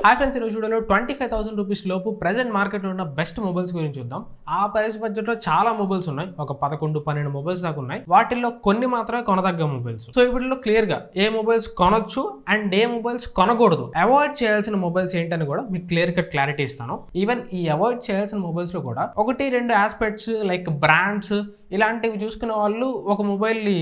Hi friends, ఈ రోజు వీడియోలో 25,000 రూపీస్ లోపు ప్రెజెంట్ మార్కెట్లో ఉన్న బెస్ట్ మొబైల్స్ గురించి చూద్దాం. ఆ ప్రైస్ బడ్జెట్ లో చాలా మొబైల్స్ ఉన్నాయి, ఒక 11-12 మొబైల్స్ దాకా ఉన్నాయి. వాటిల్లో కొన్ని మాత్రమే కొనదగ్గ మొబైల్స్. సో ఈ వీడియోలో క్లియర్ గా ఏ మొబైల్స్ కొనొచ్చు అండ్ ఏ మొబైల్స్ కొనకూడదు, అవాయిడ్ చేయాల్సిన మొబైల్స్ ఏంటని కూడా మీకు క్లియర్ కట్ క్లారిటీ ఇస్తాను. ఈవెన్ ఈ అవాయిడ్ చేయాల్సిన మొబైల్స్ లో కూడా 1-2 ఆస్పెక్ట్స్ లైక్ బ్రాండ్స్ ఇలాంటివి చూసుకునే వాళ్ళు ఒక మొబైల్ ని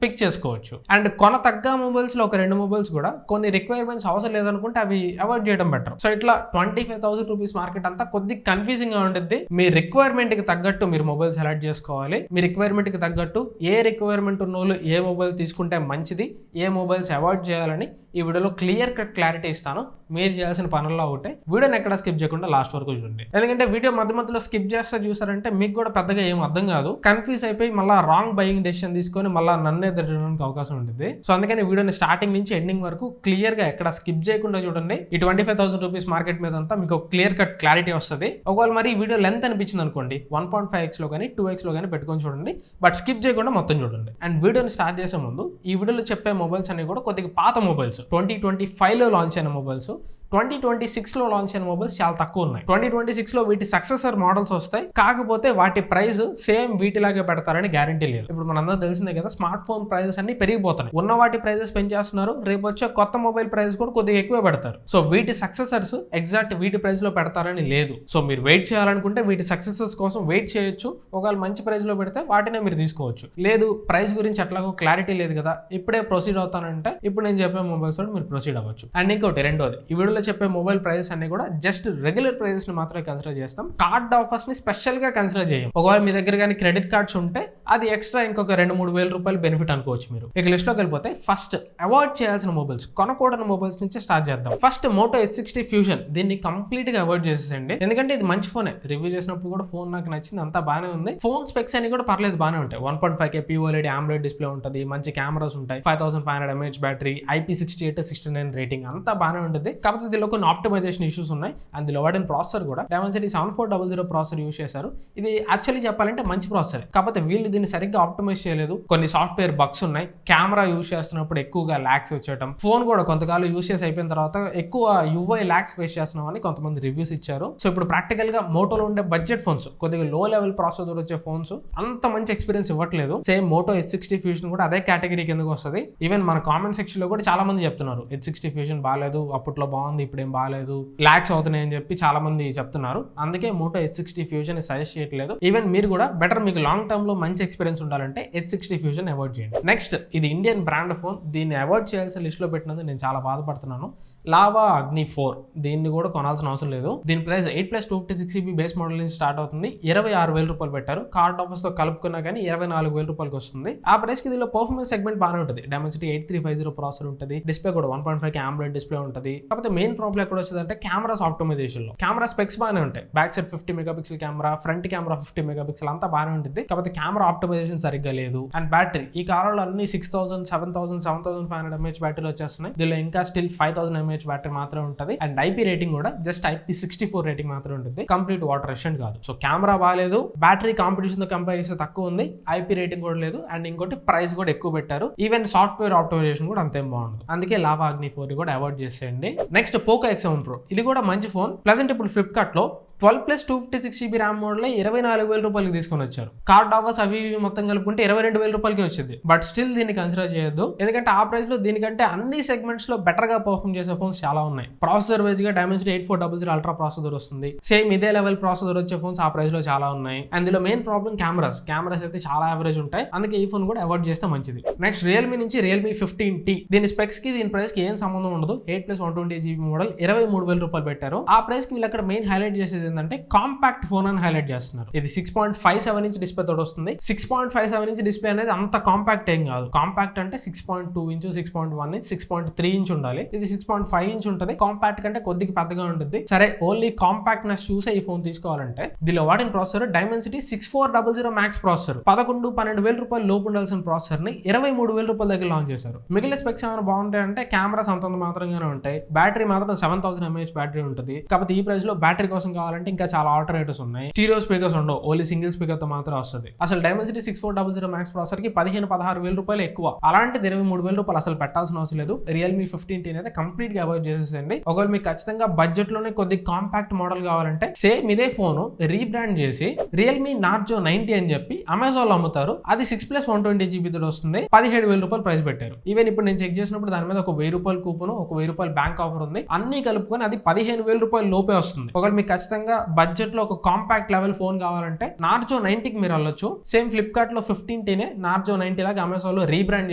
పిక్ చేసుకోవచ్చు. అండ్ కొనతగ్గ మొబైల్స్ లో ఒక 2 మొబైల్స్ కూడా కొన్ని రిక్వైర్మెంట్స్ అవసరం లేదనుకుంటే అవి అవాయిడ్ చేయడం బెటర్. సో ఇట్లా 25,000 రూపీస్ మార్కెట్ అంతా కొద్ది కన్ఫ్యూజింగ్ గా ఉంటుంది. మీ రిక్వైర్మెంట్ కి తగ్గట్టు మీరు మొబైల్ సెలెక్ట్ చేసుకోవాలి. మీ రిక్వైర్మెంట్ కి తగ్గట్టు ఏ రిక్వైర్మెంట్ ఉన్న వాళ్ళు ఏ మొబైల్ తీసుకుంటే మంచిది, ఏ మొబైల్స్ అవాయిడ్ చేయాలని ఈ వీడియోలో క్లియర్ కట్ క్లారిటీ ఇస్తాను. మీరు చేయాల్సిన పనుల్లో ఒకటే, వీడియోని ఎక్కడ స్కిప్ చేయకుండా లాస్ట్ వరకు చూడండి. ఎందుకంటే వీడియో మధ్యలో స్కిప్ చేస్తే చూసారంటే మీకు కూడా పెద్దగా ఏం అర్థం కాదు, కన్ఫ్యూజ్ అయిపోయి మళ్ళీ రాంగ్ బయింగ్ డెసిషన్ తీసుకొని మళ్ళీ నన్నే తిట్టడానికి అవకాశం ఉంటుంది. సో అందుకని వీడియోని స్టార్టింగ్ నుంచి ఎండింగ్ వరకు క్లియర్ గా ఎక్కడ స్కిప్ చేయకుండా చూడండి. ఈ 25,000 రూపీస్ మార్కెట్ మీద అంతా మీకు క్లియర్ కట్ క్లారిటీ వస్తుంది. ఒకవేళ మరి వీడియో లెంత్ అనిపించింది అనుకోండి, 1.5x లో కానీ 2x లో కానీ పెట్టుకొని చూడండి, బట్ స్కిప్ చేయకుండా మొత్తం చూడండి. అండ్ వీడియోని స్టార్ట్ చేసే ముందు ఈ వీడియోలో చెప్పే మొబైల్స్ అన్ని కూడా కొద్దిగా పాత మొబైల్స్, 2025 లో లాంచ్ అయిన మొబైల్స్. 2026 లో లాంచ్ అయిన మొబైల్స్ చాలా తక్కువ ఉన్నాయి. 2026 లో వీటి సక్సెసర్ మోడల్స్ వస్తాయి, కాకపోతే వాటి ప్రైస్ సేమ్ వీటిలాగే పెడతారని గ్యారంటీ లేదు. ఇప్పుడు మనందరూ తెలిసిందే కదా, స్మార్ట్ ఫోన్ ప్రైజెస్ అన్ని పెరిగిపోతున్నాయి. ఉన్న వాటి ప్రైజెస్ పెంచేస్తున్నారు, రేపు వచ్చే కొత్త మొబైల్ ప్రైస్ కూడా కొద్దిగా ఎక్కువ పెడతారు. సో వీటి సక్సెసర్స్ ఎగ్జాక్ట్ వీటి ప్రైస్ లో పెడతారని లేదు. సో మీరు వెయిట్ చేయాలనుకుంటే వీటి సక్సెసర్స్ కోసం వెయిట్ చేయొచ్చు. ఒకవేళ మంచి ప్రైస్ లో పెడితే వాటినే మీరు తీసుకోవచ్చు. లేదు ప్రైస్ గురించి అట్లాగో క్లారిటీ లేదు కదా, ఇప్పుడే ప్రొసీడ్ అవుతానంటే ఇప్పుడు నేను చెప్పే మొబైల్స్ తోటి మీరు ప్రొసీడ్ అవ్వచ్చు. అండ్ ఇంకోటి రెండోది, ఈ వీడియోలో చెప్పే మొబైల్ ప్రైజెస్ అన్ని కూడా జస్ట్ రెగ్యులర్ ప్రైజెస్ ని మాత్రమే కన్సిడర్ చేస్తాం. కార్డ్ ఆఫర్స్ ని స్పెషల్ గా కన్సిడర్ చేయం. ఒకవేళ మీ దగ్గర కానీ క్రెడిట్ కార్డ్స్ ఉంటే అది ఎక్స్ట్రా ఇంకొక 2-3 వేల రూపాయలు బెనిఫిట్ అనుకోవచ్చు మీరు. ఇక లిస్ట్ లోకి వెళ్ళిపోతే ఫస్ట్ అవాయిడ్ చేయాల్సిన మొబైల్స్, కొనకూడని మొబైల్స్ నుంచి స్టార్ట్ చేద్దాం. ఫస్ట్ మోటో H60 ఫ్యూజన్, దీన్ని కంప్లీట్ గా అవాయిడ్ చేసేసండి. ఎందుకంటే ఇది మంచి ఫోనే, రివ్యూ చేసినప్పుడు కూడా ఫోన్ నాకు నచ్చింది, అంతా బాగానే ఉంది. ఫోన్ స్పెక్స్ అని కూడా పర్లేదు, బాగానే ఉంటాయి. 1.5K POLED AMOLED డిస్ప్లే ఉంటుంది, మంచి కెమెరాస్ ఉంటాయి, 5500 mAh బ్యాటరీ, IP68 69 రేటింగ్, అంతా బాగానే ఉంటుంది. కాకపోతే దీనిలో కొన్ని ఆప్టిమైజేషన్ ఇష్యూస్ ఉన్నాయి. అండ్ దీనిలో వాడిన ప్రాసెసర్ కూడా Dimensity 7400 ప్రాసెసర్ యూస్ చేశారు. ఇది యాక్చువల్లీ చెప్పాలంటే మంచి ప్రాసెసర్, కాకపోతే వీళ్ళు దీన్ని సరిగ్గా ఆప్టిమైజ్ చేయలేదు. కొన్ని సాఫ్ట్వేర్ బగ్స్ ఉన్నాయి. కెమెరా యూస్ చేస్తున్నప్పుడు ఎక్కువగా లాగ్స్ వచ్చేయడం, ఫోన్ కూడా కొంతకాలం యూస్ చేసి అయిపోయిన తర్వాత ఎక్కువ UI లాగ్స్ ఫేస్ చేస్తున్నామని కొంతమంది రివ్యూస్ ఇచ్చారు. సో ఇప్పుడు ప్రాక్టికల్ గా మోటోలో ఉండే బడ్జెట్ ఫోన్స్, కొద్దిగా లో లెవెల్ ప్రాసెసర్ వచ్చే ఫోన్స్ అంత మంచి ఎక్స్పీరియన్స్ ఇవ్వట్లేదు. సేమ్ మోటో H60 ఫ్యూజన్ కూడా అదే కేటగిరీ కిందకు వస్తుంది. ఈవెన్ మన కామెంట్ సెక్షన్ లో కూడా చాలా మంది చెప్తున్నారు H60 ఫ్యూజన్ బాగాలేదు, అప్పట్లో బాగుంది, ఇప్పుడేం బాగాలేదు, లాగ్స్ అవుతున్నాయి అని చెప్పి చాలా మంది చెప్తున్నారు. అందుకే మోటో H60 ఫ్యూజన్ సజెస్ట్ చేయట్లేదు. ఈవెన్ మీరు కూడా బెటర్, మీకు లాంగ్ టర్మ్ లో మంచి ఎక్స్పీరియన్స్ ఉండాలంటే H60 ఫ్యూజన్ అవాయిడ్ చేయండి. నెక్స్ట్, ఇది ఇండియన్ బ్రాండ్ ఫోన్, దీన్ని అవాయిడ్ చేయాల్సిన లిస్ట్ లో పెట్టినందుకు నేను చాలా బాధపడుతున్నాను. లావా అగ్ని 4, దీన్ని కూడా కొనాల్సిన అవసరం లేదు. దీని ప్రైస్ 8+256GB బేస్ మోడల్ నుంచి స్టార్ట్ అవుతుంది. 26,000 రూపాయలు పెట్టారు. కార్డ్ ఆఫర్స్ తో కలుపుకున్నా కానీ 24,000 రూపాయలకి వస్తుంది. ఆ ప్రైస్ కి దీనిలో పర్ఫార్మెన్స్ సెగ్మెంట్ బాగానే ఉంటుంది. Dimensity 8350 ప్రాసెసర్ ఉంటుంది, డిస్ప్లే కూడా 1.5K AMOLED డిస్ప్లే ఉంటుంది. కాకపోతే మెయిన్ ప్రాబ్లం ఎక్కడ వచ్చేదంటే కెమెరాస్ ఆప్టిమైజేషన్ లో. కెమెరా స్పెక్స్ బాగానే ఉంటాయి, back side 50 megapixel camera, front camera 50 megapixel, అంతా బాగానే ఉంటుంది. కాకపోతే కెమెరా ఆప్టిమైజేషన్ సరిగ్గా లేదు. అండ్ బ్యాటరీ, ఈ కాలంలో అన్ని 6000, 7000, 7500 mAh బ్యాటరీలు వచ్చేస్తున్నాయి. దీనిలో ఇంకా స్టిల్ 5000 mAh బ్యాటరీ మాత్రమే ఉంటుంది. అండ్ IP రేటింగ్ కూడా జస్ట్ IP64 రేటింగ్ మాత్రమే ఉంటుంది, కంప్లీట్ వాటర్ రెసిస్టెంట్ కాదు. సో కెమెరా బాగాలేదు, బ్యాటరీ కాంపిటీషన్ తో కంపేర్ చేస్తే తక్కువ ఉంది, IP రేటింగ్ కూడా లేదు, అండ్ ఇంకోటి ప్రైస్ కూడా ఎక్కువ పెట్టారు. ఈవెన్ సాఫ్ట్వేర్ ఆప్టిమైజేషన్ కూడా అంతేం బాగుంటుంది. అందుకే లావా అగ్ని 4 కూడా అవాయిడ్ చేసేయండి. నెక్స్ట్, పోకో X7 Pro, ఇది కూడా మంచి ఫోన్. ప్రెజెంట్ ఇప్పుడు ఫ్లిప్కార్ట్ లో 12+256GB ర్యామ్ మోడల్ 24,000 రూపాయలకి తీసుకొని వచ్చారు. కార్డ్ ఆఫర్స్ అవి మొత్తం కలుపుకుంటే 22,000 రూపాయలకి వచ్చింది. బట్ స్టిల్ దీన్ని కన్సిడర్ చేయొద్దు, ఎందుకంటే ఆ ప్రైస్ లో దీనికంటే అన్ని సెగ్మెంట్స్ లో బెటర్ గా పర్ఫార్మ్ చేసే ఫోన్స్ చాలా ఉన్నాయి. ప్రాసెసర్ వైజ్ గా Dimensity 8400 అల్ట్రా ప్రాసెసర్ వస్తుంది. సేమ్ ఇదే లెవెల్ ప్రాసెసర్ వచ్చే ఫోన్స్ ఆ ప్రైస్ లో చాలా ఉన్నాయి. అండ్ దీనిలో మెయిన్ ప్రాబ్లం కెమెరాస్ అయితే చాలా యావరేజ్ ఉంటాయి. అందుకే ఈ ఫోన్ కూడా అవాయిడ్ చేస్తే మంచిది. నెక్స్ట్, రియల్మీ నుంచి Realme 15T, దీని స్పెక్స్ కి దీని ప్రైస్ కి ఏం సంబంధం ఉండదు. 8+128GB మోడల్ 23,000 రూపాయలు పెట్టారు. ఆ ప్రైస్ కి వీళ్ళు అక్కడ మెయిన్ హైలైట్ చేసేది ఏంటంటే కాంపాక్ట్ ఫోన్ అని హైలైట్ చేస్తున్నారు. ఇది 6.57 ఇంచ్ డిస్ప్లే తోటి వస్తుంది. 6.57 ఇంచ్ డిస్ప్లే అనేది అంత కాంపాక్ట్ ఏం కాదు. కాంపాక్ట్ అంటే 6.2 ఇంచ్, 6.1 ఇంచ్, 6.3 ఇంచ్ ఉండాలి. ఇది 6.5 ఇంచ్ ఉంటుంది. కాంపాక్ట్ కంటే కొద్దిగా పెద్దగా ఉంటుంది. సరే, ఓన్లీ కాంపాక్ట్నెస్ చూసే ఈ ఫోన్ తీసుకోవాలంటే దీనిలో వాడిన ప్రాసెసర్ Dimensity 6400 Max ప్రాసెసర్, 11-12,000 రూపాయలు లోపు ఉండాల్సిన ప్రాసెసర్ ని 23,000 రూపాయల దగ్గర లాంచ్ చేశారు. మిగిలిన స్పెక్స్ ఏమైనా బాగుంటాయి అంటే కెమెరాస్ అంతంత మాత్రంగానే ఉంటాయి. బ్యాటరీ మాత్రం 7000 mAh బ్యాటరీ ఉంటుంది. కాకపోతే ఈ ప్రైస్ లో బ్యాటరీ కోసం కావాలంటే కావాలంటే ఇంకా చాలా ఆల్టర్నేటివ్స్ ఉన్నాయి. స్టీరియో స్పీకర్స్ ఉండవు, ఓన్లీ సింగిల్ స్పీకర్ తో మాత్రం వస్తుంది. అసలు డైమెన్సిటీ 6400 మ్యాక్స్ ప్రాసెసర్ కి 15-16 రూపాయలు ఎక్కువ. అలాంటిది 23,000 రూపాయలు అసలు పెట్టాల్సిన అవసరం లేదు. రియల్మీ 15T అయితే కంప్లీట్ గా అవాయిడ్ చేసేసండి. ఒకవేళ మీకు ఖచ్చితంగా బడ్జెట్ లోనే కొద్ది కాంపాక్ట్ మోడల్ కావాలంటే సేమ్ ఇదే ఫోన్ రీబ్రాండ్ చేసి రియల్మీ నార్జో 90 అని చెప్పి అమెజాన్ లో అమ్ముతారు. అది 6+ 120GB తో వస్తుంది. 17,000 రూపాయలు ప్రైస్ పెట్టారు. ఈవెన్ ఇప్పుడు నేను చెక్ చేసినప్పుడు దాని మీద ఒక 1,000 రూపాయల కూపన్, ఒక 1,000 రూపాయల బ్యాంక్ ఆఫర్ ఉంది. అన్ని కలుపుకొని అది 15,000 రూపాయల లోపే వస్తుంది. ఒకవేళ మీకు ఖచ్చితంగా బడ్జెట్ లో ఒక కాంపాక్ట్ లెవెల్ ఫోన్ కావాలంటే నార్జో 90కి మీరు వెళ్ళొచ్చు. సేమ్ ఫ్లిప్కార్ట్ లో 15Tనే నార్జో 90 లాగా అమెజాన్ లో రీబ్రాండ్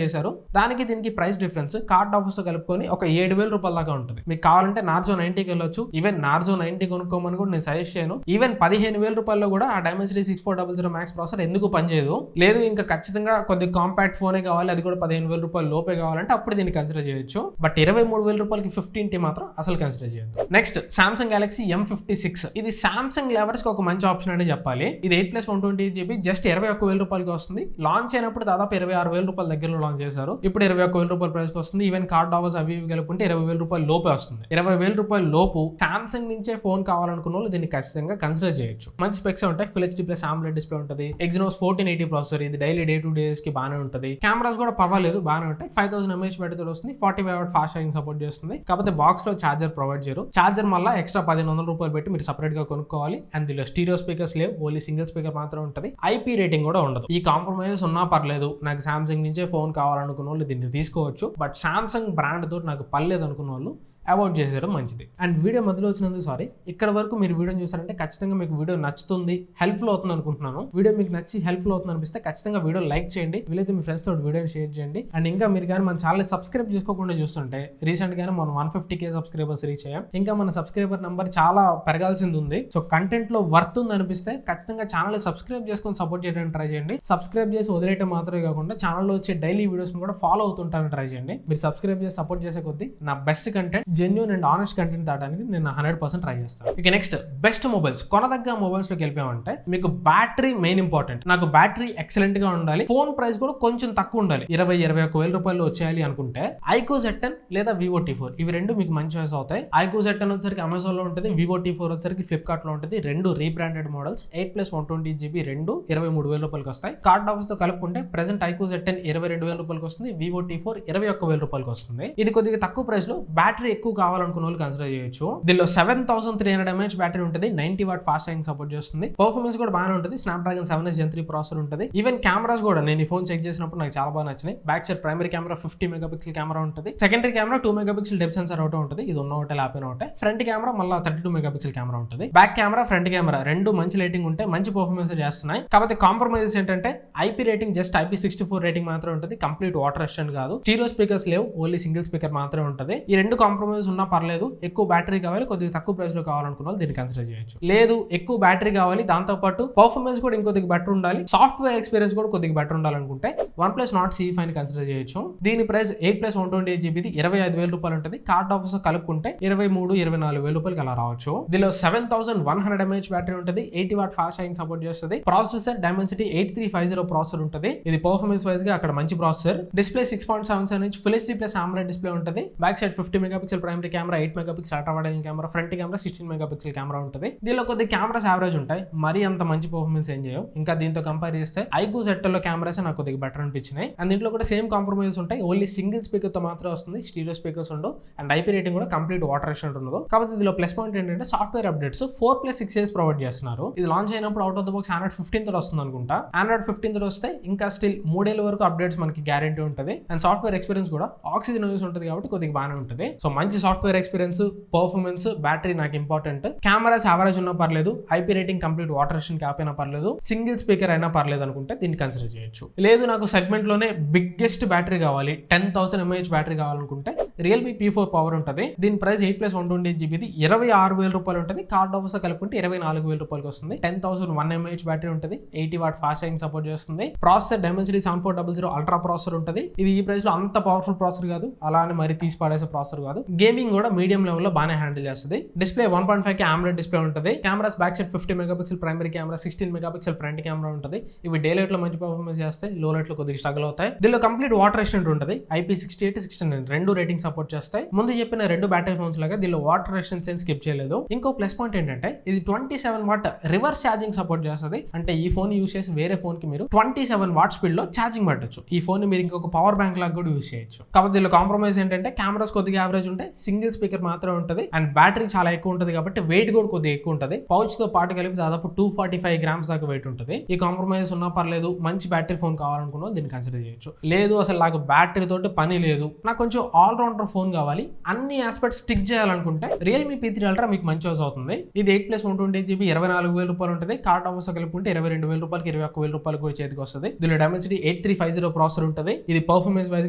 చేశారు. దానికి దీనికి ప్రైస్ డిఫరెన్స్ కార్డ్ ఆఫర్స్ తో కలుపుకొని ఒక 7,000 రూపాయల దాకా ఉంటుంది. మీకు కావాలంటే నార్జో 90కి వెళ్ళొచ్చు. ఈవెన్ నార్జో 90 కొనుక్కోమని కూడా నేను సజెస్ట్ చేయను. ఈవెన్ 15,000 రూపాయల్లో కూడా ఆ డైమెన్సిటీ 6400 మ్యాక్స్ ప్రాసెసర్ ఎందుకు పనిచేయదు. లేదు ఇంకా ఖచ్చితంగా కొద్ది కాంపాక్ట్ ఫోనే కావాలి, అది కూడా 15,000 రూపాయల లోపే కావాలంటే అప్పుడు దీన్ని కన్సిడర్ చేయొచ్చు. బట్ 23,000 రూపాయలకి 15T మాత్రం అసలు కన్సిడర్ చేయొద్దు. Next Samsung Galaxy M56. ఇది సామ్సంగ్ లవర్స్ కి ఒక మంచి ఆప్షన్ అని చెప్పాలి. ఇది 8+ 120GB జస్ట్ 21,000 రూపాయలకి వస్తుంది. లాంచ్ అయినప్పుడు దాదాపు 26,000 రూపాయల దగ్గరలో లాంచ్ చేశారు. ఇప్పుడు 21,000 రూపాయల ప్రైస్ వస్తుంది. ఈవెన్ కార్డ్ ఆఫర్స్ అవి కలుపుకుంటే 20,000 రూపాయల లోపే వస్తుంది. 20,000 రూపాయల లోపు సామ్సంగ్ నుంచే ఫోన్ కావాలనుకున్న వాళ్ళు దీన్ని ఖచ్చితంగా కన్సిడర్ చేయొచ్చు. మంచి స్పెక్స్ ఉంటాయి. ఫుల్ HD+ AMOLED డిస్ప్లే ఉంటుంది. Exynos 1480 processor. ఇది డైలీ డే టు డేస్ కి బాగానే ఉంటుంది. కెమెరాస్ కూడా పర్వాలేదు, బాగానే ఉంటాయి. 5000 mAh బ్యాటరీ వస్తుంది. 45W ఫాస్ట్ ఛార్జింగ్ సపోర్ట్ చేస్తుంది. కాకపోతే బాక్స్ లో చార్జర్ ప్రొవైడ్ చేయరు. చార్జర్ మళ్ళీ ఎక్స్ట్రా 1,500 రూపాయలు పెట్టి మీరు సపరేట్ గా కొనుక్కోవాలి. అండ్ దీనిలో స్టీరియో స్పీకర్స్ లేవు, ఓన్లీ సింగిల్ స్పీకర్ మాత్రం ఉంటుంది. IP రేటింగ్ కూడా ఉండదు. ఈ కాంప్రమైజెస్ ఉన్నా పర్లేదు, నాకు సామ్సంగ్ నుంచే ఫోన్ కావాలనుకున్న వాళ్ళు దీన్ని తీసుకోవచ్చు. బట్ సామ్సంగ్ బ్రాండ్ తోటి నాకు పర్లేదు అనుకున్న వాళ్ళు అవాయిడ్ చేసేయడం మంచిది. అండ్ వీడియో మధ్యలో వచ్చినందుకు సారీ. ఇక్కడ వరకు మీరు వీడియోని చూసారంటే ఖచ్చితంగా మీకు వీడియో నచ్చుతుంది, హెల్ప్ఫుల్ అవుతుంది అనుకుంటున్నాను. వీడియో మీకు నచ్చి హెల్ప్ఫుల్ అవుతుంది అనిపిస్తే ఖచ్చితంగా వీడియో లైక్ చేయండి. వీలైతే మీ ఫ్రెండ్స్ తోటి వీడియోని షేర్ చేయండి. అండ్ ఇంకా మీరు కానీ మన ఛానల్ సబ్స్క్రైబ్ చేసుకోకుండా చూస్తుంటే రీసెంట్ గానే మనం 150K సబ్స్క్రైబర్స్ రీచ్ అయ్యాం. ఇంకా మన సబ్స్క్రైబర్ నెంబర్ చాలా పెరగాల్సింది ఉంది. సో కంటెంట్ లో వర్త్ ఉంది అనిపిస్తే ఖచ్చితంగా ఛానల్ సబ్స్క్రైబ్ చేసుకొని సపోర్ట్ చేయడానికి ట్రై చేయండి. సబ్స్క్రైబ్ చేసి వదిలేయడం మాత్రమే కాకుండా ఛానల్లో వచ్చే డైలీ వీడియోస్ కూడా ఫాలో అవుతుంటారని ట్రై చేయండి. మీరు సబ్స్క్రైబ్ చేసి సపోర్ట్ చేసే కొద్దీ నా best content, genuine and honest content తాగడానికి నేను 100% ట్రై చేస్తాను. ఇక నెక్స్ట్ బెస్ట్ మొబైల్స్, కొనదగ్గ మొబైల్స్ లోకి వెళ్ళిపోయామంటే మీకు బ్యాటరీ మెయిన్ ఇంపార్టెంట్. నాకు బ్యాటరీ ఎక్సలెంట్ గా ఉండాలి, ఫోన్ ప్రైస్ కూడా కొంచెం తక్కువ ఉండాలి. 20-21,000 రూపాయలు వచ్చేయాలి అనుకుంటే iQOO Z10 లేదా Vivo T4 ఇవి రెండు మీకు మంచి చాయిస్ అవుతాయి. iQOO Z10 వచ్చేసరికి అమెజాన్ లో ఉంటుంది, Vivo T4 వచ్చేసరికి ఫ్లిప్కార్ట్ లో ఉంటుంది. రెండు రీబ్రాండెడ్ మోడల్స్, 8+ 120GB రెండు 23,000 రూపాయలకి వస్తాయి. కార్డ్ ఆఫర్స్ తో కలుపుకుంటే ప్రెసెంట్ iQOO Z10 22,000 రూపాయలకి వస్తుంది, Vivo T4 21,000 రూపాయలకి వస్తుంది. ఇది కొద్దిగా తక్కువ ప్రైస్ లో బ్యాటరీ ఎక్కువ కావాలనుకున్న వాళ్ళు కన్సిడర్ చేయొచ్చు. దీనిలో 7300 mAh బ్యాటరీ ఉంటుంది. 90W ఫాస్ట్ ఛార్జింగ్ సపోర్ట్ చేస్తుంది. పర్ఫార్మెన్స్ కూడా బాగానే ఉంటుంది. స్నాప్డ్రాగన్ 7S Gen 3 ప్రాసెసర్ ఉంటుంది. ఈవెన్ కెమెరాస్ కూడా నేను ఈ ఫోన్ చెక్ చేసినప్పుడు నాకు చాలా బాగా నచ్చినాయి. Back side primary camera 50 megapixel camera ఉంటుంది. Secondary camera 2 megapixel depth sensor ఒకటి ఉంటుంది. ఇది ఉన్న ఒకటే లాపిన ఒకటే. ఫ్రంట్ కెమెరా మళ్ళీ 32 మెగాపిక్సెల్ కెమెరా ఉంటుంది. బ్యాక్ కెమెరా ఫ్రంట్ కెమెరా రెండు మంచి లైటింగ్ ఉంటే మంచి పర్ఫార్మెన్స్ చేస్తున్నాయి. కాకపోతే కాంప్రమైజెస్ ఏంటంటే IP rating just IP64 rating మాత్రం ఉంటుంది. కంప్లీట్ వాటర్ రెసిస్టెంట్ కాదు. స్టీరియో స్పీకర్స్ లేవు, ఓన్లీ సింగిల్ స్పీకర్ మాత్రమే ఉంటుంది. ఈ రెండు కాంప్రమైజ్ ఉన్నా పర్లేదు. ఎక్కువ బ్యాటరీ కావాలి, కొద్దిగా తక్కువ ప్రైస్ లో కావాలనుకున్న వాళ్ళు దీన్ని కన్సిడర్ చేయొచ్చు. లేదు ఎక్కువ బ్యాటరీ కావాలి, దాంతో పాటు పర్ఫార్మెన్స్ కూడా ఇంకొద్దిగా బెటర్ ఉండాలి, సాఫ్ట్వేర్ ఎక్స్పీరియన్స్ కూడా కొద్దిగా బెటర్ ఉండాలనుకుంటే OnePlus Nord CE5 ని కన్సిడర్ చేయొచ్చు. దీని ప్రైస్ 8+ 128GB 25,000 రూపాయలు ఉంటుంది. కార్డ్ ఆఫర్స్ కలుపుకుంటే 23-24,000 రూపాయలకి అలా రావచ్చు. దీనిలో 7100 mAh బ్యాటరీ ఉంటుంది. 80W ఫాస్ట్ ఛార్జింగ్ సపోర్ట్ చేస్తుంది. ప్రాసెసర్ Dimensity 8350 ప్రాసెసర్ ఉంటుంది. ఇది పర్ఫార్మెన్స్ వైజ్ గా అక్కడ మంచి processor. Display 6.77 inch full HD+ AMOLED display ఉంటుంది. Back side 50 megapixel primary camera, 8 megapixel ultra wide angle camera, front camera 16 megapixel camera ఉంటుంది. దీనిలో కొద్ది కెమెరాస్ యావరేజ్ ఉంటాయి, మరీ అంత మంచి పర్ఫార్మెన్స్ ఏం చేయవు. ఇంకా దీంతో కంపేర్ చేస్తే iQOO Z10 లో కెమెరాస్ నాకు కొద్దిగా బెటర్ అనిపించినాయి. అండ్ దీంట్లో కూడా సేమ్ కాంప్రమైజ్ ఉంటాయి. ఓన్లీ సింగిల్ స్పీకర్ తో మాత్రమే వస్తుంది, స్టీరియో స్పీకర్స్ ఉండవు. అండ్ IP రేటింగ్ కూడా కంప్లీట్ వాటర్ రెసిస్టెంట్ ఉండదు. కాబట్టి దీనిలో ప్లస్ పాయింట్ ఏంటంటే సాఫ్ట్వేర్ అప్డేట్స్ 4+6 years ప్రొవైడ్ చేస్తున్నారు. ఇది లాంచ్ అయినప్పుడు out of the box Android 15 తో వస్తుంది అనుకుంటా. Android 15 తో వస్తే ఇంకా స్టిల్ 3 ఏళ్ల వరకు అప్డేట్స్ మనకి గ్యారెంటీ ఉంటుంది. అండ్ సాఫ్ట్వేర్ ఎక్స్పీరియన్స్ కూడా ఆక్సిజన్ యూస్ ఉంటుంది కాబట్టి కొద్దిగా బాగానే ఉంటుంది. సో మంచి సాఫ్ట్వేర్ ఎక్స్పీరియన్స్, పర్ఫార్మెన్స్, బ్యాటరీ నాకు ఇంపార్టెంట్. కెమెరాస్ యావరేజ్ ఉన్నా పర్లేదు, IP rating complete water resistant cap అయినా పర్లేదు, సింగిల్ స్పీకర్ అయినా పర్లేదు అనుకుంటే దీన్ని కన్సిడర్ చేయొచ్చు. లేదు నాకు సెగ్మెంట్ లోనే బిగ్గెస్ట్ బ్యాటరీ కావాలి, 10,000 mAh బ్యాటరీ కావాలనుకుంటే Realme P4 పవర్ ఉంటుంది. దీని ప్రైస్ 8+ 128GB 26,000 రూపాయలు ఉంటుంది. కార్డ్ ఆఫర్స్ కలుపుకుంటే 24,000 రూపాయలకి వస్తుంది. 10,001 mAh బ్యాటరీ ఉంటుంది. 80W ఫాస్ట్ ఛార్జింగ్ సపోర్ట్ చేస్తుంది. ప్రాసెసర్ Dimensity 7400 అల్ట్రా ప్రాసెసర్ ఉంటుంది. ఇది ఈ ప్రైస్ లో అంత పవర్ఫుల్ ప్రాసెసర్ కాదు, అలానే మరి తీసి పడేసే ప్రాసెసర్ కాదు. గేమింగ్ కూడా మీడియం లెవెల్ లో బాగానే హ్యాండిల్ చేస్తుంది. డిస్ప్లే 1.5K AMOLED డిస్ప్లే ఉంటుంది. Cameras back side 50 megapixel primary camera, 16 megapixel front camera ఉంటుంది. ఇవి డే లైట్ లో మంచి పర్ఫార్మెన్స్ చేస్తాయి, లో లైట్ లో కొద్దిగా స్ట్రగుల్ అవుతాయి. దీనిలో కంప్లీట్ వాటర్ రెసిస్టెంట్ ఉంటుంది. IP68, 69 రెండు రేటింగ్ సపోర్ట్ చేస్తాయి. ముందు చెప్పిన రెండు బ్యాటరీ ఫోన్స్ లాగా దీనిలో వాటర్ రెసిస్టెన్స్ స్కిప్ చేయలేదు. ఇంకో ప్లస్ పాయింట్ ఏంటంటే ఇది 27 వాట్ రివర్స్ ఛార్జింగ్ సపోర్ట్ చేస్తుంది. అంటే ఈ ఫోన్ యూస్ చేసి వేరే ఫోన్ కి మీరు 27 వాట్ స్పీడ్ లో ఛార్జింగ్ పెట్టచ్చు. ఈ ఫోన్ మీరు ఇంకొక పవర్ బ్యాంక్ లాగా కూడా యూస్ చేయొచ్చు. కాబట్టి దీనిలో కాంప్రమైజ్ ఏంటంటే కెమెరాస్ కొద్దిగా యావరేజ్ ఉంటాయి, సింగిల్ స్పీకర్ మాత్రమే ఉంటుంది అండ్ బ్యాటరీ చాలా ఎక్కువ ఉంటుంది కాబట్టి వెయిట్ కూడా కొద్దిగా ఎక్కువ ఉంటుంది. పౌచ్ తో పాటు కలిపి దాదాపు 245 గ్రామ్స్ దాకా వెయిట్ ఉంటుంది. ఈ కాంప్రమైజ్ ఉన్నా పర్లేదు, మంచి బ్యాటరీ ఫోన్ కావాలనుకున్నా దీన్ని కన్సిడర్ చేయొచ్చు. లేదు అసలు నాకు బ్యాటరీ తోటి పని లేదు, నాకు కొంచెం ఆల్రౌండర్ ఫోన్ కావాలి, అన్ని ఆస్పెక్ట్స్ స్టిక్ చేయాలనుకుంటే రియల్మీ P3 Ultra మీకు మంచి యూస్ అవుతుంది. ఇది 8+128GB 24,000 రూపాయలు ఉంటుంది. కార్డ్ ఆఫర్స్ కలుపుకుంటే 22,000 రూపాయలకి 21,000 రూపాయలు కూడా చేతికి వస్తుంది. దీనిలో Dimensity 8350 ప్రాసెసర్ ఉంటుంది. ఇది పర్ఫార్మెన్స్ వైజ్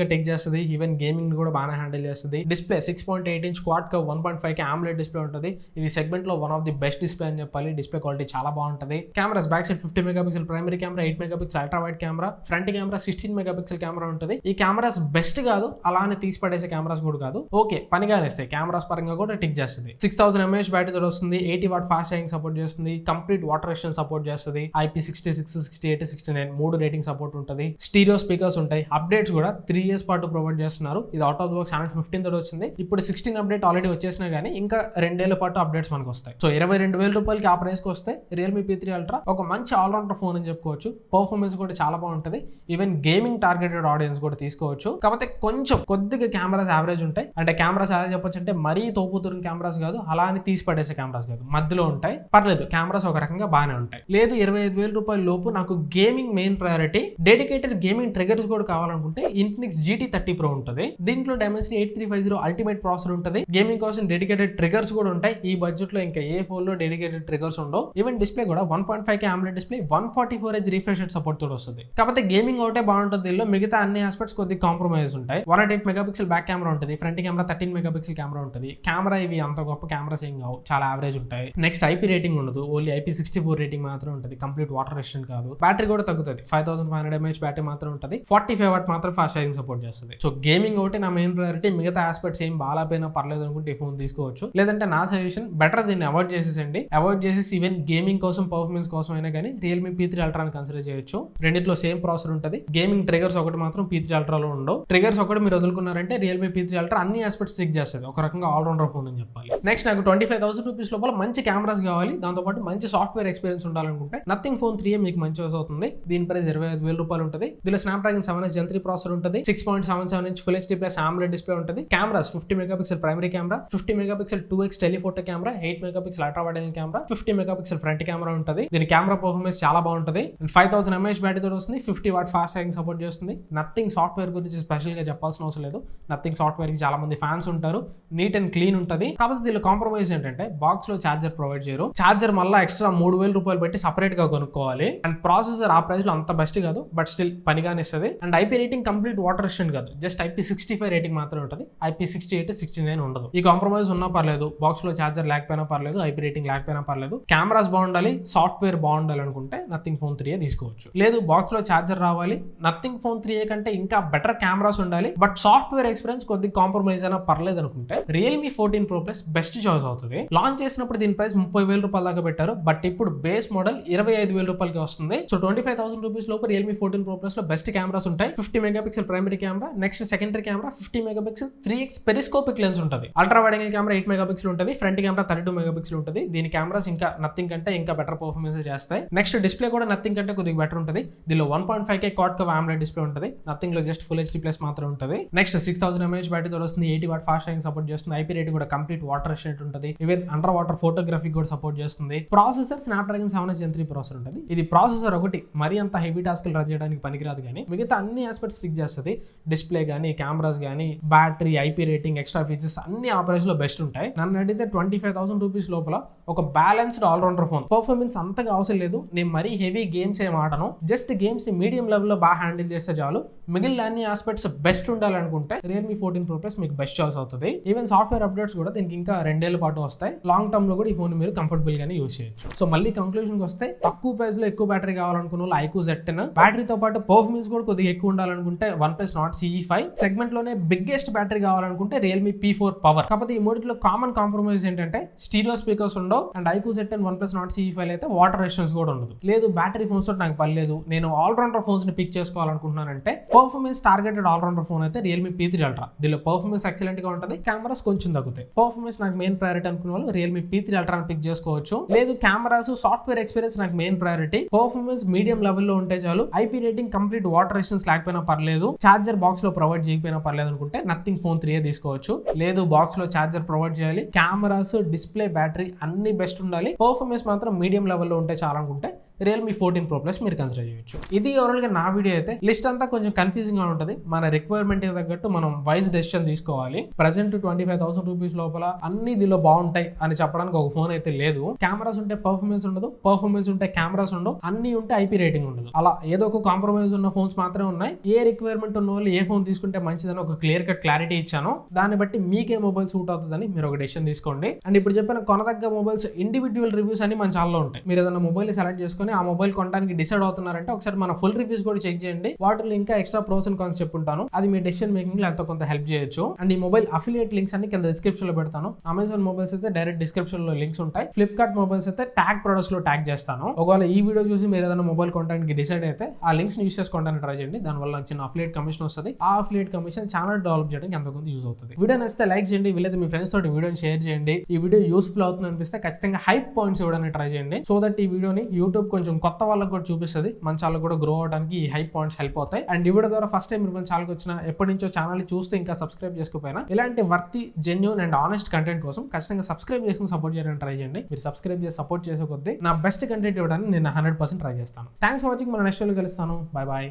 గా టెక్ చేస్తుంది, ఈవెన్ గేమింగ్ కూడా బాగా హ్యాండిల్ చేస్తుంది. Display 6.8 inch quad curve 1.5K AMOLED display ఉంటుంది. ఇది సెగ్మెంట్ లో one of the best display అని చెప్పాలి. డిస్ప్లే క్వాలిటీ చాలా బాగుంటుంది. Cameras back side 50 megapixel primary camera, 8 megapixel ultra wide camera, front camera 16 megapixel camera ఉంటుంది. ఈ కెమెరాస్ బెస్ట్ కాదు, అలానే తీసి పడేసే కెమెరాస్ కూడా కాదు, ఓకే పనిగానే ఇస్తాయి. కెమెరాస్ పరంగా కూడా టిక్ చేస్తుంది. 6000 mAh బ్యాటరీ తో వస్తుంది. 80 వాట్ ఫాస్ట్ ఛార్జింగ్ సపోర్ట్ చేస్తుంది. కంప్లీట్ వాటర్ రెసిస్టెన్స్ సపోర్ట్ చేస్తుంది. IP66, 68, 69 మూడు రేటింగ్ సపోర్ట్ ఉంటుంది. స్టీరియో స్పీకర్స్ ఉంటాయి. అప్డేట్స్ కూడా 3 years పాటు ప్రొవైడ్ చేస్తున్నారు. ఇది అవుట్ ఆఫ్ ది బాక్స్ 15 తోటి వచ్చింది. ఇప్పుడు 16 అప్డేట్ ఆల్రెడీ వచ్చేసినా గానీ ఇంకా 2 ఏళ్ల పాటు అప్డేట్స్ మనకు వస్తాయి. సో 22,000 రూపాయలకి ఆ ప్రైస్ కి వస్తే రియల్మీ P3 Ultra ఒక మంచి ఆల్రౌండర్ ఫోన్ అని చెప్పుకోవచ్చు. పర్ఫార్మెన్స్ కూడా చాలా బాగుంటుంది. ఈవెన్ గేమింగ్ టార్గెటెడ్ ఆడియన్స్ కూడా తీసుకోవచ్చు. కాకపోతే కొంచెం కొద్దిగా కెమెరాస్ యావరేజ్ ఉంటాయి. అంటే కెమెరాస్ ఎలా చెప్పొచ్చు అంటే మరీ తోపుతున్న కెమెరాస్ కాదు, అలా అని తీసి పడేసే కెమెరాస్ కాదు, మధ్యలో ఉంటాయి. పర్లేదు, కెమెరాస్ ఒక రకంగా బాగానే ఉంటాయి. లేదు 25,000 రూపాయల లోపు నాకు gaming main priority, dedicated gaming triggers కూడా కావాలనుకుంటే Infinix GT30 Pro ఉంటుంది. దీంట్లో Dimensity 8350 అల్టిమేట్ ప్రాసెసర్ ఉంటుంది. గేమింగ్ కోసం డెడికేటెడ్ ట్రిగర్స్ కూడా ఉంటాయి. ఈ బడ్జెట్ లో ఇంకా ఏ ఫోన్ లో డెడికేటెడ్ ట్రిగర్స్ ఉండవు. ఈవెన్ డిస్ప్లే కూడా 1.5K AMOLED display, 144Hz refresh rate support తోటి వస్తుంది. కాకపోతే గేమింగ్ ఒకటే బాగుంటుంది. దీనిలో మిగతా అన్ని ఆస్పెక్ట్స్ కొద్దిగా కాంప్రమైజ్ ఉంటాయి. 108 మెగాపిక్సెల్ బ్యాక్ కెమెరా ఉంటుంది. ఫ్రంట్ కెమెరా 13 మెగాపిక్సెల్ కెమెరా ఉంటుంది. కెమెరా ఇవి అంత గొప్ప కెమెరాస్ ఏం కావు, చాలా యావరేజ్ ఉంటాయి. నెక్స్ట్ IP రేటింగ్ ఉండదు, ఓన్లీ IP64 రేటింగ్ మాత్రం ఉంటుంది. కంప్లీట్ వాటర్ రెసిస్టెంట్ కాదు. బ్యాటరీ కూడా తగ్గుతుంది. 5500 mAh బ్యాటరీ మాత్రం ఉంటుంది. 45 వాట్ మాత్రం ఫాస్ట్ ఛార్జింగ్ సపోర్ట్ చేస్తుంది. సో గేమింగ్ ఒకటి నా మెయిన్ ప్రయారిటీ. మిగతా ఆస్పెక్ట్స్ ఏం బాగాపోయినా పర్లేదు అనుకుంటే ఈ ఫోన్ తీసుకోవచ్చు. లేదంటే నా సజెషన్ బెటర్ దీన్ని అవాయిడ్ చేసేసండి. అవాయిడ్ చేసేసి ఈవెన్ గేమింగ్ కోసం పర్ఫార్మెన్స్ కోసం అయినా కానీ రియల్మీ P3 Ultra ని కన్సిడర్ చేయొచ్చు. రెండిట్లో సేమ్ ప్రాసెసర్ ఉంటుంది. గేమింగ్ ట్రిగర్స్ ఒకటి మాత్రం P3 Ultra లో ఉండవు. ట్రిగర్స్ ఒకటి మీరు వదులుకున్నారంటే రియల్మీ P3 Ultra అన్ని ఆస్పెక్ట్స్ చెక్ చేస్తుంది. ఒక రకంగా ఆల్రౌండర్ ఫోన్ అని చెప్పాలి. నెక్స్ట్ నాకు 25,000 రూపీస్ లోపల మంచి కెమెరాస్ కావాలి, దాంతోపాటు మంచి సాఫ్ట్వేర్ ఎక్స్పీరియన్స్ ఉండాలనుకుంటే Nothing Phone 3 మీకు మంచి యూస్ అవుతుంది. దీని ప్రైస్ 25,000 రూపాయలు ఉంటుంది. దీనిలో Snapdragon 7H Gen 3 ప్రాసెసర్ ఉంటుంది. 6.77 inch full HD plus AMOLED display ఉంటుంది. Cameras 50 megapixel primary camera, 50 megapixel 2x telephoto camera, 8 megapixel ultra wide angle camera, 50 megapixel front camera ఉంటుంది. దీని కెమెరా పర్ఫార్మెన్స్ చాలా బాగుంటుంది. 5000 mAh బ్యాటరీ తో వస్తుంది. 50 వాట్ ఫాస్ట్ ఛార్జింగ్ సపోర్ట్ చేస్తుంది. Nothing software గురించి special గా చెప్పాల్సిన అవసరం లేదు. నథింగ్ సాఫ్ట్వేర్ కి చాలా మంది ఫ్యాన్స్ ఉంటారు. నీట్ అండ్ క్లీన్ ఉంటుంది. కాకపోతే దీనిలో కాంప్రమైజ్ ఏంటంటే బాక్స్ లో ఛార్జర్ ప్రొవైడ్ చేయరు. ఛార్జర్ మళ్ళీ ఎక్స్ట్రా 3,000 రూపాయలు పెట్టి సపరేట్ గా కొనుక్కోవాలి. అండ్ ప్రాసెసర్ ఆ ప్రైస్ లో అంత బెస్ట్ కాదు, బట్ స్టిల్ పనిగానే ఇస్తుంది. And IP rating complete water resistant కాదు, జస్ట్ IP65 రేటింగ్ మాత్రం ఉంటుంది. IP68, 69 ఉండదు. ఈ కాంప్రమైజ్ ఉన్నా పర్లేదు, బాక్స్ లో ఛార్జర్ లేకపోయినా పర్లేదు, IP రేటింగ్ లేకపోయినా పర్లేదు. కెమెరాస్ బాగుండాలి, సాఫ్ట్వేర్ బాగుండాలి అనుకుంటే Nothing Phone 3 తీసుకోవచ్చు. లేదు బాక్స్ లో ఛార్జర్ రావాలి, Nothing Phone 3 కంటే ఇంకా బెటర్ కెమెరాస్ ఉండాలి, బట్ సాఫ్ట్వేర్ ఎక్స్పీరియన్స్ కొద్దిగా కాంప్రమైజ్ అయినా పర్లేదు అనుకుంటే Realme 14 Pro Plus best choice అవుతుంది. లాంచ్ చేసినప్పుడు దీని ప్రైస్ 30,000 రూపాయల దాకా పెట్టారు, బట్ ఇప్పుడు బేస్ మోడల్ 25,000 రూపాయలకి వస్తుంది. సో 25,000 రూపీస్ లోపు Realme 14 Pro Plus లో బెస్ట్ కెమెరాస్ ఉంటాయి. 50 megapixel primary camera, next secondary camera 50 megapixel 3x periscopic lens ఉంటుంది. Ultra wide angle camera 8 megapixel ఉంటుంది. ఫ్రంట్ కెమెరా 32 మెగాపిక్సెల్ ఉంటుంది. దీని కెమెరాస్ ఇంకా నథింగ్ కంటే ఇంకా బెటర్ పర్ఫార్మెన్స్ చేస్తాయి. నెక్స్ట్ డిస్ప్లే కూడా నథింగ్ కంటే కొద్దిగా బెటర్ ఉంటుంది. దీనిలో 1.5K quad curve AMOLED display ఉంటుంది. నథింగ్ లో జస్ట్ ఫుల్ HD ప్లస్ మాత్రం ఉంటుంది. నెక్స్ట్ 6000 mAh బ్యాటరీ తో వస్తుంది. 80 వాట్ ఫాస్ట్ ఛార్జింగ్ సపోర్ట్ చేస్తుంది. IP రేటింగ్ కూడా కంప్లీట్ వాటర్ రెసిస్టెంట్ ఉంటుంది. ఈవెన్ అండర్ వాటర్ ఫోటోగ్రఫీ కూడా సపోర్ట్ చేస్తుంది. Processor Snapdragon 7H Gen 3 processor ఉంటుంది. ఇది ప్రాసెసర్ ఒకటి మరీ అంత హెవీ టాస్క్లు రన్ చేయడానికి పనికిరాదు, కానీ మిగతా అన్ని ఆస్పెక్ట్స్ స్టిక్ చేస్తుంది. డిస్ప్లే కానీ, కెమెరాస్ కానీ, battery, IP rating, extra features అన్ని ఆపరేషన్ లో బెస్ట్ ఉంటాయి. నన్ను అడిగితే 25,000 రూపీస్ లోపల ఒక బ్యాలెన్స్డ్ ఆల్రౌండర్ ఫోన్. పర్ఫార్మెన్స్ అంతగా అవసరం లేదు. నేను మరీ హెవీ గేమ్స్ ఏం ఆడను, జస్ట్ గేమ్స్ ని మీడియం లెవెల్ లో బాగా హ్యాండిల్ చేస్తే చాలు. మిగిలిన అన్ని ఆస్పెక్ట్స్ బెస్ట్ ఉండాలనుకుంటే Realme 14 Pro Plus మీకు బెస్ట్ చాయిస్ అవుతుంది. ఈవెన్ సాఫ్ట్వేర్ అప్డేట్స్ కూడా దీనికి ఇంకా 2 ఏళ్ల పాటు వస్తాయి. లాంగ్ టర్మ్ లో కూడా ఈ ఫోన్ మీరు కంఫర్టబుల్ గానే యూస్ చేయొచ్చు. సో మళ్ళీ కంక్లూజన్ కి వస్తే తక్కువ ప్రైస్ లో ఎక్కువ బ్యాటరీ కావాలనుకున్న వాళ్ళు iQOO Z10, బ్యాటరీతో పాటు పర్ఫార్మెన్స్ కూడా కొద్దిగా ఎక్కువ ఉండాలనుకుంటే OnePlus Nord CE5, సెగ్మెంట్ లోనే బిగ్గెస్ట్ బ్యాటరీ కావాలనుకుంటే Realme రియల్మీ P4 పవర్. కాకపోతే ఈ మూడిట్లో కామన్ కాంప్రమైజ్ ఏంటంటే స్టీరియో స్పీకర్స్ ఉండవు and IQ set and OnePlus Nord CE5 అయితే వాటర్ రెసిస్టెన్స్ కూడా ఉండదు. లేదు బ్యాటరీ ఫోన్స్ తోటి నాకు పర్లేదు, నేను ఆల్రౌండర్ ఫోన్స్ ని పిక్ చేసుకోవాలనుకుంటున్నానంటే పర్ఫార్మెన్స్ టార్గెటెడ్ ఆల్రౌండర్ ఫోన్ అయితే రియల్మీ P3 Ultra. దీనిలో పర్ఫార్మెన్స్ ఎక్సలెంట్ గా ఉంటుంది, కెమెరాస్ కొంచెం తగ్గుతాయి. పర్ఫార్మెన్స్ నాకు మెయిన్ ప్రయారిటీ అనుకున్న వాళ్ళు రియల్మీ P3 Ultra ని పిక్ చేసుకోవచ్చు. లేదు కెమెరాస్ సాఫ్ట్వేర్ ఎక్స్పీరియన్స్ నాకు మెయిన్ ప్రయారిటీ, పర్ఫార్మెన్స్ మీడియం లెవెల్లో ఉంటే చాలు, IP rating complete water resistance లేకపోయినా పర్లేదు, చార్జర్ బాక్స్ లో ప్రొవైడ్ చేయకపోయినా పర్లేదు అనుకుంటే నథింగ్ ఫోన్ 3 తీసుకోవచ్చు. లేదు బాక్స్ లో చార్జర్ ప్రొవైడ్ చేయాలి, కెమెరాస్ డిస్ప్లే బ్యాటరీ అన్ని బెస్ట్ ఉండాలి, పర్ఫార్మెన్స్ మాత్రం మీడియం లెవెల్లో ఉంటే చాలనుకుంటే రియల్మీ 14 Pro Plus మీరు కన్సిడర్ చేయొచ్చు. ఇది ఓవరాల్ గా నా వీడియో అయితే. లిస్ట్ అంతా కొంచెం కన్ఫ్యూజింగ్ గా ఉంటుంది, మన రిక్వైర్మెంట్ తగ్గట్టు మనం వైజ్ డెసిషన్ తీసుకోవాలి. ప్రెసెంట్ 25,000 రూపీస్ లోపల అన్ని దీనిలో బాగుంటాయి అని చెప్పడానికి ఒక ఫోన్ అయితే లేదు. కెమెరాస్ ఉంటే పర్ఫార్మెన్స్ ఉండదు, పర్ఫార్మెన్స్ ఉంటే కెమెరాస్ ఉండవు, అన్ని ఉంటే IP రేటింగ్ ఉండదు. అలా ఏదో ఒక కాంప్రమైజ్ ఉన్న ఫోన్స్ మాత్రమే ఉన్నాయి. ఏ రిక్వైర్మెంట్ ఉన్న వాళ్ళు ఏ ఫోన్ తీసుకుంటే మంచిదని ఒక క్లియర్ కట్ క్లారిటీ ఇచ్చాను. దాన్ని బట్టి మీకే మొబైల్ సూట్ అవుతుందని మీరు ఒక డెసిషన్ తీసుకోండి. అండ్ ఇప్పుడు చెప్పిన కొనదగ్గ మొబైల్స్ ఇండివిజువల్ రివ్యూస్ అని మన ఛానల్లో ఉంటాయి. మీరు ఏదైనా మొబైల్ సెలెక్ట్ చేసుకొని ఆ మొబైల్ కొనడానికి డిసైడ్ అవుతున్నారంటే ఒకసారి మన ఫుల్ రివ్యూస్ కూడా చెక్ చేయండి. వాటిలో ఇంకా ఎక్స్ట్రా ప్రోస్ అండ్ కాన్స్ చెప్పుంటాను, అది మీ డెసిషన్ మేకింగ్ లో ఎంతో కొంత హెల్ప్ చేయొచ్చు. అండ్ ఈ మొబైల్ అఫిలియేట్ లింక్స్ అన్ని కింద డిస్క్రిప్షన్ లో పెడతాను. అమెజాన్ మొబైల్స్ అయితే డైరెక్ట్ డిస్క్రిప్షన్ లో లింక్స్ ఉంటాయి, ఫ్లిప్కార్ట్ మొబైల్స్ అయితే ట్యాగ్ ప్రొడక్ట్స్ లో ట్యాగ్ చేస్తాను. ఒకవేళ ఈ వీడియో చూసి మీరు ఏదైనా మొబైల్ కొనడానికి డిసైడ్ అయితే ఆ లింక్స్ యూస్ చేసుకోవడానికి ట్రై చేయండి. దానివల్ల చిన్న అఫిలియేట్ కమిషన్ వస్తుంది. ఆ అఫిలియేట్ కమిషన్ ఛానల్ డెవలప్ చేయడానికి ఎంతో కొంత యూజ్ అవుతుంది. వీడియో నచ్చితే లైక్ చేయండి, వీలైతే మీ ఫ్రెండ్స్ తోటి వీడియోని షేర్ చేయండి. ఈ వీడియో యూస్ఫుల్ అవుతుంది అనిపిస్తే ఖచ్చితంగా హైప్ పాయింట్స్ ఇవ్వడానికి ట్రై చేయండి. సో దట్ ఈ వీడియోని యూట్యూబ్ కొంచెం కొత్త వాళ్ళకి కూడా చూపిస్తుంది, మన ఛానల్ కూడా గ్రో అవడానికి ఈ హైప్ పాయింట్స్ హెల్ప్ అవుతాయి. అండ్ ఈ వీడియో ద్వారా ఫస్ట్ టైం మీరు మన ఛానల్కి వచ్చిన, ఎప్పటి నుంచో ఛానల్ చూస్తే ఇంకా సబ్స్క్రైబ్ చేసుకోకపోయినా ఇలాంటి వర్తి జెన్యూన్ అండ్ ఆనెస్ట్ కంటెంట్ కోసం ఖచ్చితంగా సబ్స్క్రైబ్ చేసుకుని సపోర్ట్ చేయడానికి ట్రై చేయండి. మీరు సబ్స్క్రైబ్ చేసి సపోర్ట్ చేసే కొద్దీ నా బెస్ట్ కంటెంట్ ఇవ్వడానికి నేను 100% ట్రై చేస్తాను. Thanks for watching. మన నెక్స్ట్ వీడియోలో కలుస్తాను. Bye bye.